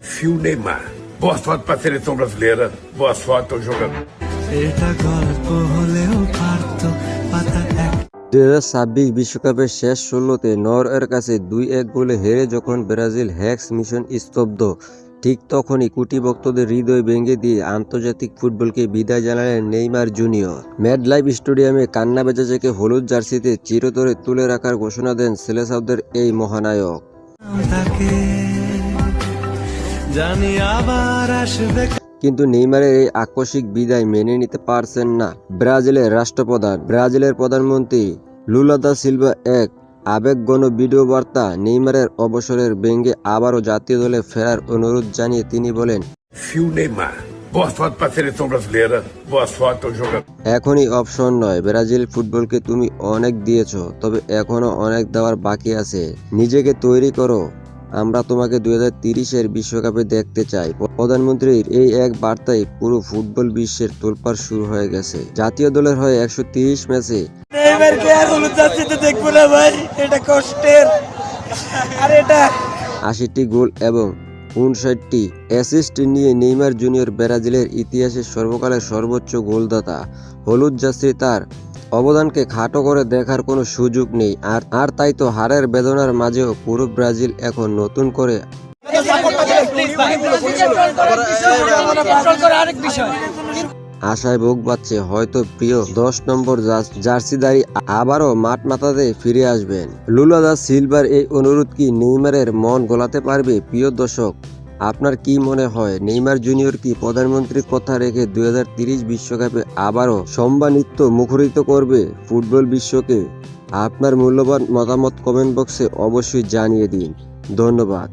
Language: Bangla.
Fio Neymar. Boa sorte pra seleção brasileira. Boa sorte ao jogador. 2026 বিশ্বকাপের শেষ 16তে নরওয়ের কাছে 2-1 গোলে হেরে যখন ব্রাজিল হ্যাক্স মিশন স্তব্ধ, ঠিক তখনই কোটি ভক্তদের হৃদয় ভেঙে দিয়ে আন্তর্জাতিক ফুটবলকে বিদায় জানালেন নেইমার জুনিয়র। ম্যাডলাইফ স্টেডিয়ামে কান্না ভেজা চেকে হলুদ জার্সিতে চিরতরে তুলে রাখার ঘোষণা দেন সেলেসাওদের এই মহানায়ক। কিন্তু নেইমারের এই আকস্মিক বিদায় মেনে নিতে পারছেন না ব্রাজিলের রাষ্ট্রপ্রধান। ব্রাজিলের প্রধানমন্ত্রী লুলা দা সিলভা এক আবেগঘন ভিডিও বার্তা নেইমারের অবসরের ব্যঙ্গে আবারও জাতীয় দলে ফেরার অনুরোধ জানিয়ে তিনি বলেন, Fio Neymar. Boa sorte pra seleção brasileira. Boa sorte ao jogador. এখনই অপশন নয়, ব্রাজিল ফুটবলকে তুমি অনেক দিয়েছো, তবে এখনো অনেক দেওয়ার বাকি আছে। নিজেকে তৈরি করো, আমরা তোমাকে 2030-এর বিশ্বকাপে দেখতে চাই। প্রধানমন্ত্রীর এই এক বার্তায় পুরো ফুটবল বিশ্বের তোলপাড় শুরু হয়ে গেছে। জাতীয় দলের হয়ে 130 ম্যাচে নেইমারকে আর হলুদ জার্সিতে দেখবো না ভাই, এটা কষ্টের। আর এটা 80টি গোল এবং 59টি অ্যাসিস্ট নিয়ে নেইমার জুনিয়র ব্রাজিলের ইতিহাসে সর্বকালের সর্বোচ্চ গোলদাতা। হলুদ জার্সি তার অবদানকে খাটো করে দেখার কোনো সুযোগ নেই। আর তাই তো হারের বেদনার মাঝেও পুরো ব্রাজিল এখন নতুন করে আশায় বুক বাঁচছে, হয়তো প্রিয় 10 নম্বর জার্সিধারী আবারও মাঠ মাতাতে ফিরে আসবেন। লুলা দা সিলভার এই অনুরোধ কি নেইমারের মন গলাতে পারবে? প্রিয় দর্শক, আপনার কি মনে হয়, নেইমার জুনিয়র কি প্রধানমন্ত্রীর কথা রেখে 2030 বিশ্বকাপে আবারও সম্মানিত মুখরিত করবে ফুটবল বিশ্বকে? আপনার মূল্যবান মতামত কমেন্ট বক্সে অবশ্যই জানিয়ে দিন। ধন্যবাদ।